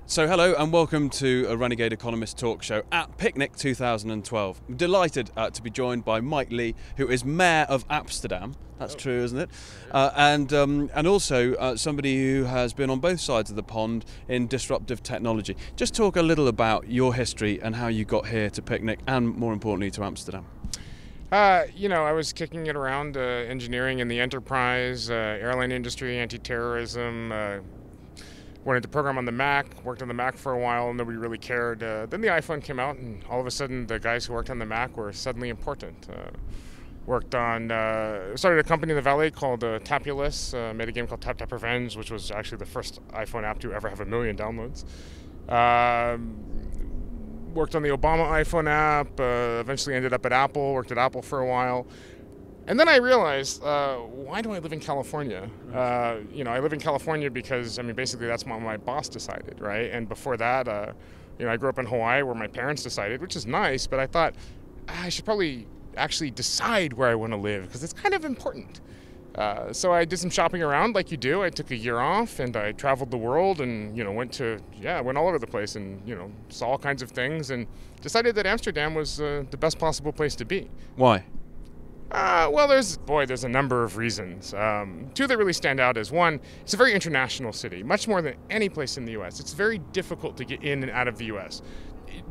So hello and welcome to a Renegade Economist talk show at Picnic 2012. I'm delighted to be joined by Mike Lee, who is Mayor of Amsterdam. That's true, isn't it? And also somebody who has been on both sides of the pond in disruptive technology. Just talk a little about your history and how you got here to Picnic and, more importantly, to Amsterdam. I was kicking it around engineering in the enterprise, airline industry, anti-terrorism. Wanted to program on the Mac, worked on the Mac for a while, nobody really cared. Then the iPhone came out, and all of a sudden the guys who worked on the Mac were suddenly important. Started a company in the Valley called Tapulous, made a game called Tap Tap Revenge, which was actually the first iPhone app to ever have 1 million downloads. Worked on the Obama iPhone app, eventually ended up at Apple, worked at Apple for a while. And then I realized, why do I live in California? I live in California because, basically that's what my boss decided, right? And before that, I grew up in Hawaii where my parents decided, which is nice, but I thought I should probably actually decide where I want to live because it's kind of important. So I did some shopping around like you do. I took a year off and I traveled the world and, went all over the place and, saw all kinds of things and decided that Amsterdam was the best possible place to be. Why? There's a number of reasons. Two that really stand out is one, it's a very international city, much more than any place in the U.S. It's very difficult to get in and out of the U.S.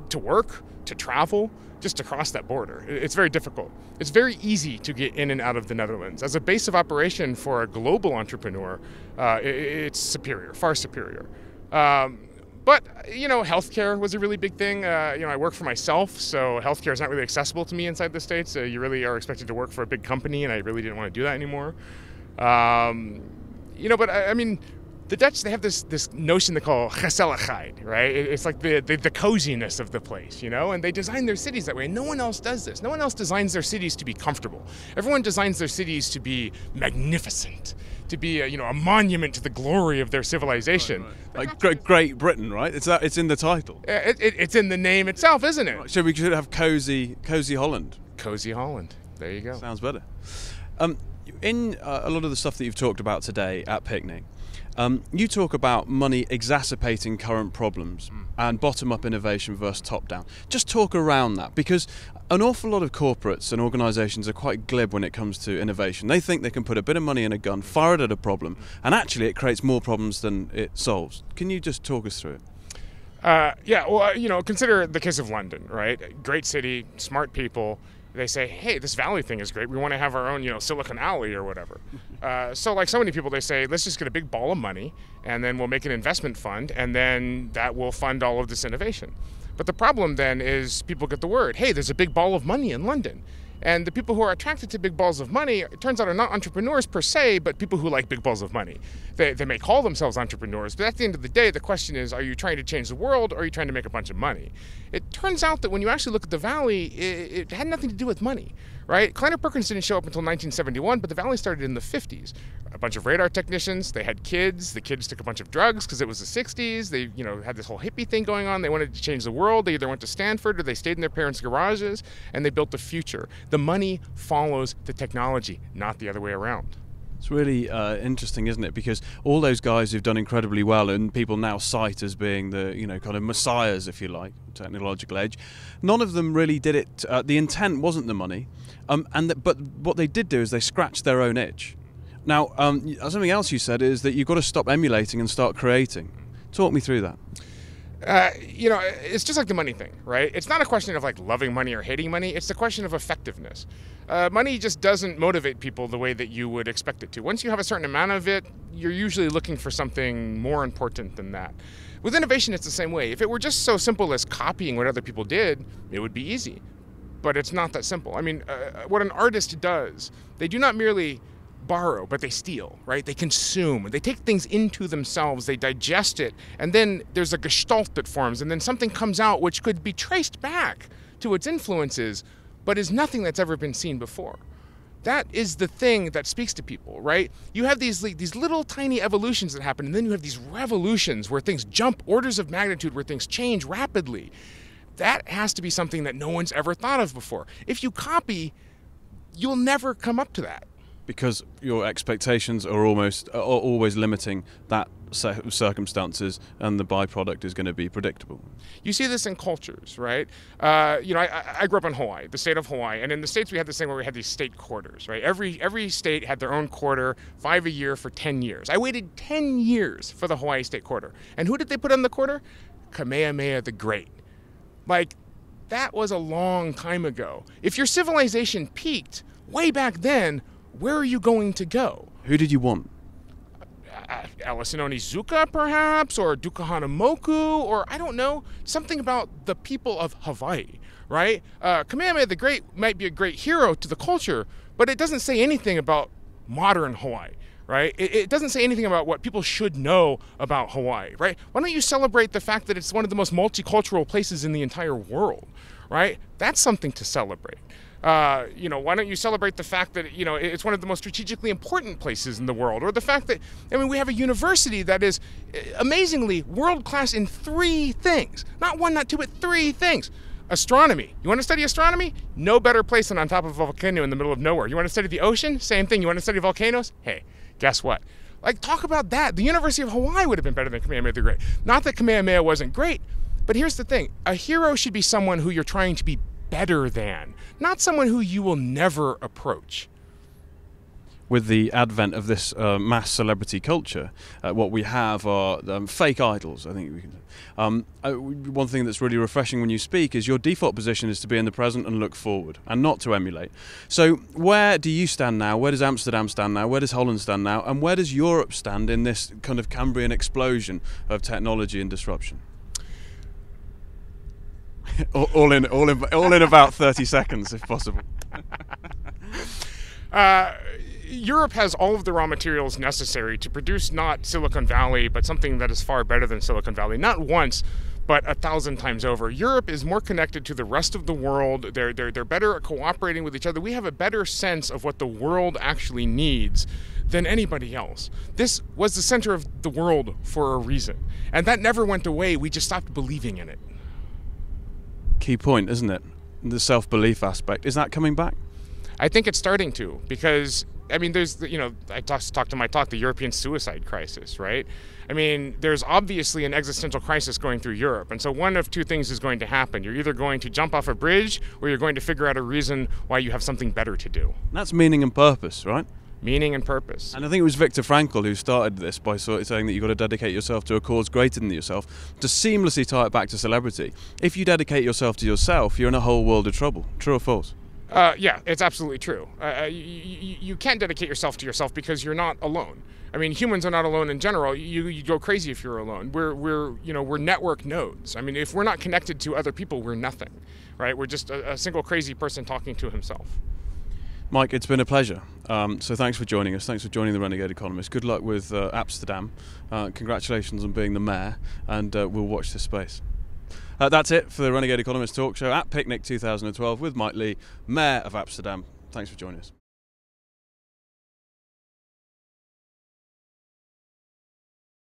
To work, to travel, just to cross that border. It's very difficult. It's very easy to get in and out of the Netherlands. As a base of operation for a global entrepreneur, it's superior, far superior. But healthcare was a really big thing. I work for myself, so healthcare is not really accessible to me inside the States. You really are expected to work for a big company, and I really didn't want to do that anymore. The Dutch, they have this notion they call gezelligheid, right? It's like the coziness of the place, and they design their cities that way. No one else does this. No one else designs their cities to be comfortable. Everyone designs their cities to be magnificent, to be a monument to the glory of their civilization. Right. Like Great Britain, right? It's in the title. It's in the name itself, isn't it? So we should have cozy Holland. Cozy Holland. There you go. Sounds better. In a lot of the stuff that you've talked about today at Picnic, you talk about money exacerbating current problems and bottom-up innovation versus top-down. Just talk around that, because an awful lot of corporates and organisations are quite glib when it comes to innovation. They think they can put a bit of money in a gun, fire it at a problem, and actually it creates more problems than it solves. Can you just talk us through it? Consider the case of London, right? Great city, smart people. They say, hey, this Valley thing is great. We want to have our own, Silicon Alley or whatever. So like so many people, they say, let's just get a big ball of money and then we'll make an investment fund and then that will fund all of this innovation. But the problem then is people get the word, hey, there's a big ball of money in London. And the people who are attracted to big balls of money, it turns out, are not entrepreneurs per se, but people who like big balls of money. They may call themselves entrepreneurs, but at the end of the day, the question is, are you trying to change the world or are you trying to make a bunch of money? It turns out that when you actually look at the Valley, it had nothing to do with money, right? Kleiner Perkins didn't show up until 1971, but the Valley started in the 50s. A bunch of radar technicians, they had kids, the kids took a bunch of drugs because it was the 60s, they had this whole hippie thing going on, they wanted to change the world, they either went to Stanford or they stayed in their parents' garages, and they built the future. The money follows the technology, not the other way around. It's really interesting, isn't it? Because all those guys who've done incredibly well and people now cite as being the, kind of messiahs, if you like, technological age, none of them really did it. The intent wasn't the money, but what they did do is they scratched their own itch. Now, something else you said is that you've got to stop emulating and start creating. Talk me through that. It's just like the money thing, right? It's not a question of like loving money or hating money. It's the question of effectiveness. Money just doesn't motivate people the way that you would expect it to. Once you have a certain amount of it, you're usually looking for something more important than that. With innovation, it's the same way. If it were just so simple as copying what other people did, it would be easy. But it's not that simple. What an artist does, they do not merely borrow, but they steal, right? They consume. They take things into themselves, they digest it, and then there's a gestalt that forms, and then something comes out which could be traced back to its influences, but is nothing that's ever been seen before. That is the thing that speaks to people, right? You have these little tiny evolutions that happen, and then you have these revolutions where things jump orders of magnitude, where things change rapidly. That has to be something that no one's ever thought of before. If you copy, you'll never come up to that. because your expectations are always limiting that circumstances, and the byproduct is going to be predictable. You see this in cultures, right? I grew up in Hawaii, the state of Hawaii, and in the States we had this thing where we had these state quarters, right? Every state had their own quarter, 5 a year for 10 years. I waited 10 years for the Hawaii state quarter. And who did they put on the quarter? Kamehameha the Great. Like, that was a long time ago. If your civilization peaked way back then, where are you going to go? Who did you want? Ellison Onizuka, perhaps, or Duka Hanamoku, or I don't know, something about the people of Hawaii, right? Kamehameha the Great might be a great hero to the culture, but it doesn't say anything about modern Hawaii, right? It doesn't say anything about what people should know about Hawaii, right? Why don't you celebrate the fact that it's one of the most multicultural places in the entire world, right? That's something to celebrate. Why don't you celebrate the fact that, it's one of the most strategically important places in the world, or the fact that, we have a university that is amazingly world-class in 3 things. Not 1, not 2, but 3 things. Astronomy. You want to study astronomy? No better place than on top of a volcano in the middle of nowhere. You want to study the ocean? Same thing. You want to study volcanoes? Hey, guess what? Like, talk about that. The University of Hawaii would have been better than Kamehameha the Great. Not that Kamehameha wasn't great, but here's the thing. A hero should be someone who you're trying to be better than, not someone who you will never approach. With the advent of this mass celebrity culture, what we have are fake idols, I think we can say. One thing that's really refreshing when you speak is your default position is to be in the present and look forward, and not to emulate. So where do you stand now? Where does Amsterdam stand now? Where does Holland stand now? And where does Europe stand in this kind of Cambrian explosion of technology and disruption? all in about 30 seconds, if possible. Europe has all of the raw materials necessary to produce not Silicon Valley, but something that is far better than Silicon Valley. Not once, but 1,000 times over. Europe is more connected to the rest of the world. They're better at cooperating with each other. We have a better sense of what the world actually needs than anybody else. This was the center of the world for a reason. And that never went away. We just stopped believing in it. Key point, isn't it? The self-belief aspect. Is that coming back? I think it's starting to, because there's, I talked in my talk, the European suicide crisis, right? There's obviously an existential crisis going through Europe. And so one of 2 things is going to happen. You're either going to jump off a bridge, or you're going to figure out a reason why you have something better to do. That's meaning and purpose, right? Meaning and purpose. And I think it was Viktor Frankl who started this by sort of saying that you've got to dedicate yourself to a cause greater than yourself, to seamlessly tie it back to celebrity. If you dedicate yourself to yourself, you're in a whole world of trouble. True or false? Yeah, it's absolutely true. You can't dedicate yourself to yourself because you're not alone. Humans are not alone in general. You go crazy if you're alone. We're network nodes. If we're not connected to other people, we're nothing, right? We're just a single crazy person talking to himself. Mike, it's been a pleasure. So thanks for joining us. Thanks for joining the Renegade Economist. Good luck with Amsterdam. Congratulations on being the mayor, and we'll watch this space. That's it for the Renegade Economist talk show at Picnic 2012 with Mike Lee, Mayor of Amsterdam. Thanks for joining us.